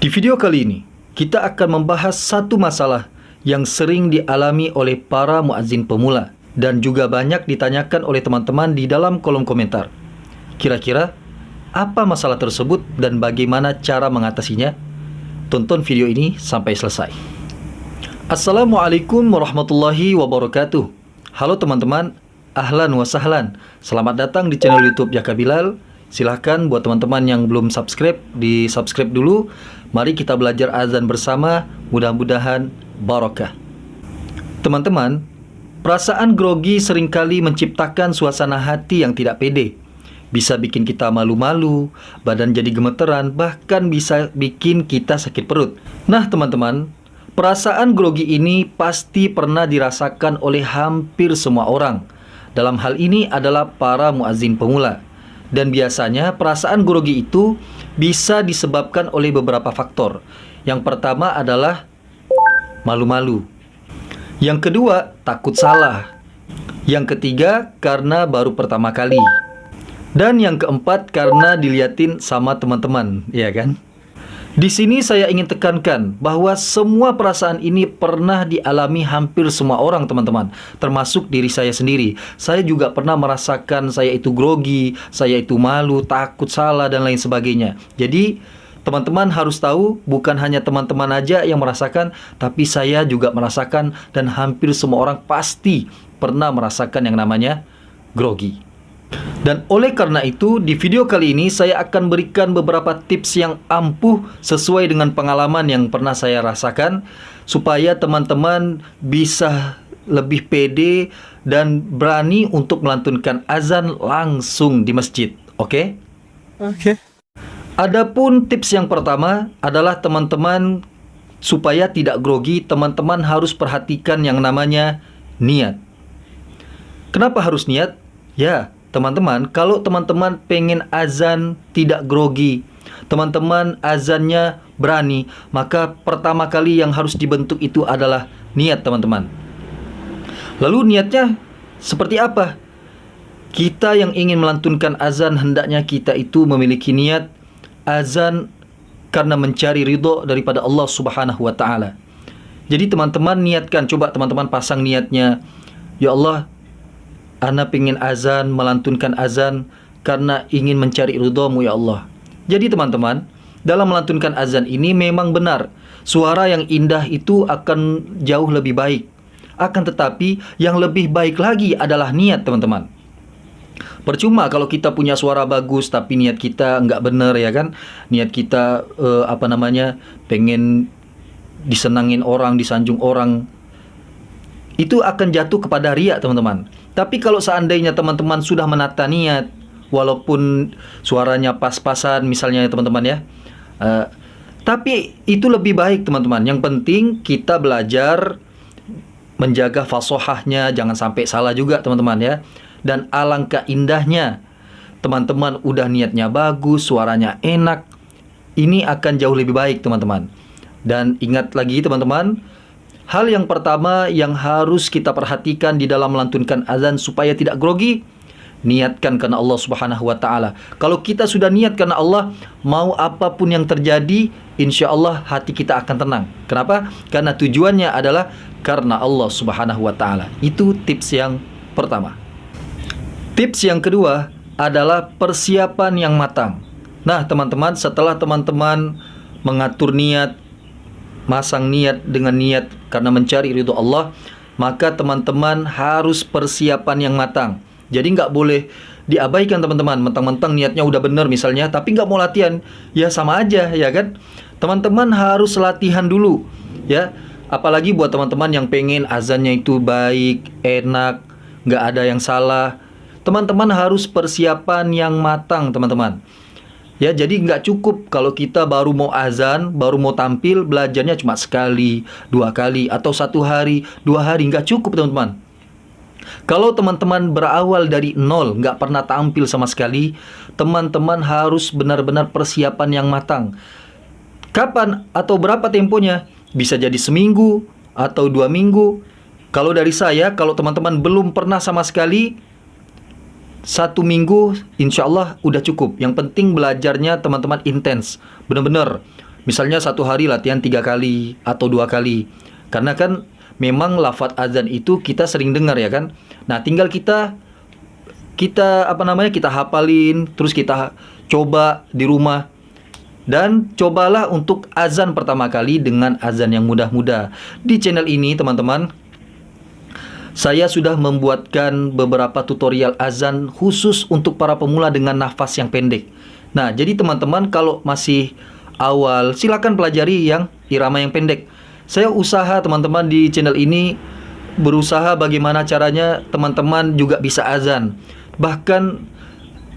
Di video kali ini, kita akan membahas satu masalah yang sering dialami oleh para muazzin pemula dan juga banyak ditanyakan oleh teman-teman di dalam kolom komentar. Kira-kira apa masalah tersebut dan bagaimana cara mengatasinya? Tonton video ini sampai selesai. Assalamualaikum warahmatullahi wabarakatuh. Halo teman-teman, ahlan wa sahlan. Selamat datang di channel YouTube Jaka Bilal. Silahkan buat teman-teman yang belum subscribe, di-subscribe dulu. Mari kita belajar azan bersama, mudah-mudahan barakah. Teman-teman, perasaan grogi seringkali menciptakan suasana hati yang tidak pede. Bisa bikin kita malu-malu, badan jadi gemeteran, bahkan bisa bikin kita sakit perut. Nah teman-teman, perasaan grogi ini pasti pernah dirasakan oleh hampir semua orang. Dalam hal ini adalah para muazzin pemula. Dan biasanya perasaan grogi itu bisa disebabkan oleh beberapa faktor. Yang pertama adalah malu-malu. Yang kedua, takut salah. Yang ketiga, karena baru pertama kali. Dan yang keempat, karena diliatin sama teman-teman, ya kan? Di sini saya ingin tekankan bahwa semua perasaan ini pernah dialami hampir semua orang teman-teman, termasuk diri saya sendiri. Saya juga pernah merasakan saya itu grogi, saya itu malu, takut salah dan lain sebagainya. Jadi teman-teman harus tahu bukan hanya teman-teman aja yang merasakan, tapi saya juga merasakan dan hampir semua orang pasti pernah merasakan yang namanya grogi. Dan oleh karena itu, di video kali ini saya akan berikan beberapa tips yang ampuh sesuai dengan pengalaman yang pernah saya rasakan, supaya teman-teman bisa lebih pede dan berani untuk melantunkan azan langsung di masjid. Oke? Oke. Adapun tips yang pertama adalah teman-teman supaya tidak grogi, teman-teman harus perhatikan yang namanya niat. Kenapa harus niat? Ya, teman-teman, kalau teman-teman pengen azan tidak grogi, teman-teman azannya berani, maka pertama kali yang harus dibentuk itu adalah niat teman-teman. Lalu niatnya seperti apa? Kita yang ingin melantunkan azan, hendaknya kita itu memiliki niat azan karena mencari ridho daripada Allah Subhanahu wa Ta'ala. Jadi teman-teman niatkan, coba teman-teman pasang niatnya, ya Allah, ana pengen azan, melantunkan azan karena ingin mencari ridho-Mu ya Allah. Jadi teman-teman, dalam melantunkan azan ini memang benar, suara yang indah itu akan jauh lebih baik. Akan tetapi yang lebih baik lagi adalah niat teman-teman. Percuma kalau kita punya suara bagus tapi niat kita nggak benar, ya kan? Niat kita pengen disenangin orang, disanjung orang, itu akan jatuh kepada riya teman-teman. Tapi kalau seandainya teman-teman sudah menata niat, walaupun suaranya pas-pasan misalnya teman-teman ya, tapi itu lebih baik teman-teman. Yang penting kita belajar menjaga fashohahnya, jangan sampai salah juga teman-teman ya. Dan alangkah indahnya teman-teman udah niatnya bagus, suaranya enak, ini akan jauh lebih baik teman-teman. Dan ingat lagi teman-teman, hal yang pertama yang harus kita perhatikan di dalam melantunkan azan supaya tidak grogi, niatkan karena Allah Subhanahu wa Ta'ala. Kalau kita sudah niat karena Allah, mau apapun yang terjadi, insya Allah hati kita akan tenang. Kenapa? Karena tujuannya adalah karena Allah Subhanahu wa Ta'ala. Itu tips yang pertama. Tips yang kedua adalah persiapan yang matang. Nah teman-teman, setelah teman-teman mengatur niat, masang niat dengan niat karena mencari ridho Allah, maka teman-teman harus persiapan yang matang. Jadi nggak boleh diabaikan teman-teman, mentang-mentang niatnya udah benar misalnya, tapi nggak mau latihan, ya sama aja ya kan. Teman-teman harus latihan dulu ya. Apalagi buat teman-teman yang pengen azannya itu baik, enak, nggak ada yang salah, teman-teman harus persiapan yang matang teman-teman. Ya, jadi nggak cukup kalau kita baru mau azan, baru mau tampil, belajarnya cuma sekali, 2 kali, atau 1 hari, 2 hari, nggak cukup teman-teman. Kalau teman-teman berawal dari nol, nggak pernah tampil sama sekali, teman-teman harus benar-benar persiapan yang matang. Kapan atau berapa temponya? Bisa jadi seminggu atau 2 minggu. Kalau dari saya, kalau teman-teman belum pernah sama sekali, 1 minggu insya Allah udah cukup. Yang penting belajarnya teman-teman intens, benar-benar Misalnya satu hari latihan 3 kali atau 2 kali. Karena kan memang lafaz azan itu kita sering dengar ya kan. Nah, tinggal kita kita hafalin, terus kita coba di rumah. Dan cobalah untuk azan pertama kali dengan azan yang mudah-mudah. Di channel ini teman-teman, saya sudah membuatkan beberapa tutorial azan khusus untuk para pemula dengan nafas yang pendek. Nah, jadi teman-teman kalau masih awal, silakan pelajari yang irama yang pendek. Saya usaha teman-teman di channel ini berusaha bagaimana caranya teman-teman juga bisa azan. Bahkan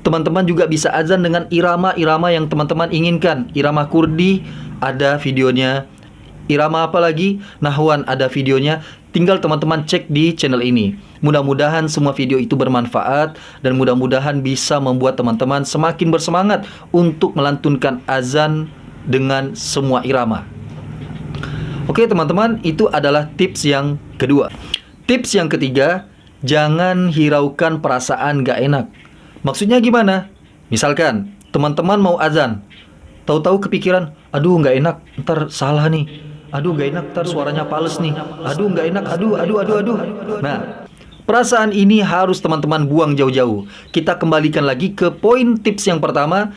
teman-teman juga bisa azan dengan irama-irama yang teman-teman inginkan. Irama Kurdi ada videonya. Irama apa lagi? Nahwan ada videonya. Tinggal teman-teman cek di channel ini. Mudah-mudahan semua video itu bermanfaat dan mudah-mudahan bisa membuat teman-teman semakin bersemangat untuk melantunkan azan dengan semua irama. Oke teman-teman, itu adalah tips yang kedua. Tips yang ketiga, jangan hiraukan perasaan gak enak. Maksudnya gimana? Misalkan teman-teman mau azan, tahu-tahu kepikiran, aduh gak enak, ntar salah nih. Aduh gak enak, ntar suaranya pales nih. Aduh gak enak, aduh. Nah, perasaan ini harus teman-teman buang jauh-jauh. Kita kembalikan lagi ke poin tips yang pertama,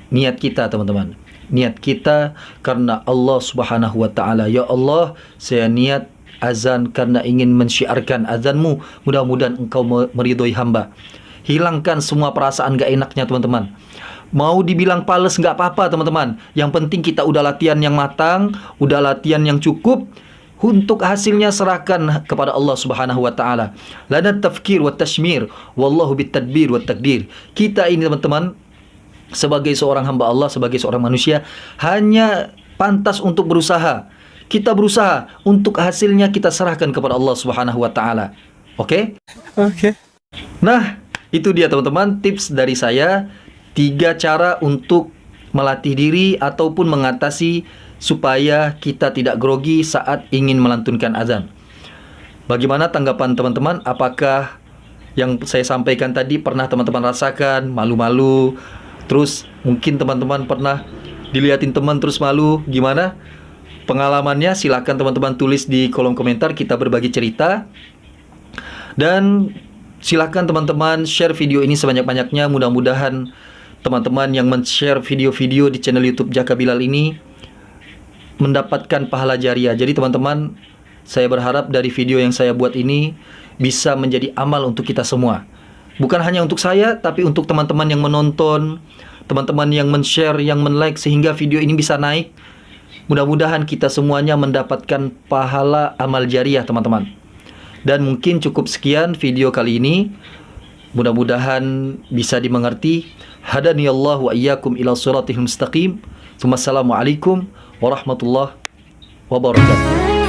niat kita teman-teman. Niat kita karena Allah Subhanahu wa ta'ala. Ya Allah, saya niat azan karena ingin mensyiarkan azanmu. Mudah-mudahan engkau meridhoi hamba. Hilangkan semua perasaan gak enaknya teman-teman. Mau dibilang pales gak apa-apa teman-teman. Yang penting kita udah latihan yang matang, udah latihan yang cukup. Untuk hasilnya serahkan kepada Allah Subhanahu wa ta'ala. Lana tafkir wa tashmir, wallahu bitadbir wa takdir. Kita ini teman-teman, sebagai seorang hamba Allah, sebagai seorang manusia, hanya pantas untuk berusaha. Kita berusaha, untuk hasilnya kita serahkan kepada Allah Subhanahu wa ta'ala. Oke? Oke. Nah, itu dia teman-teman tips dari saya. 3 cara untuk melatih diri ataupun mengatasi supaya kita tidak grogi saat ingin melantunkan azan. Bagaimana tanggapan teman-teman? Apakah yang saya sampaikan tadi pernah teman-teman rasakan? Malu-malu? Terus mungkin teman-teman pernah dilihatin teman terus malu? Gimana pengalamannya? Silahkan teman-teman tulis di kolom komentar, kita berbagi cerita. Dan silahkan teman-teman share video ini sebanyak-banyaknya. Mudah-mudahan teman-teman yang men-share video-video di channel YouTube Jaka Bilal ini mendapatkan pahala jariah. Jadi teman-teman, saya berharap dari video yang saya buat ini bisa menjadi amal untuk kita semua. Bukan hanya untuk saya, tapi untuk teman-teman yang menonton, teman-teman yang men-share, yang men-like, sehingga video ini bisa naik. Mudah-mudahan kita semuanya mendapatkan pahala amal jariah teman-teman. Dan mungkin cukup sekian video kali ini. Mudah-mudahan bisa dimengerti. Hadaniyallahu wa iyyakum ila siratil mustaqim. Wassalamualaikum warahmatullahi wabarakatuh.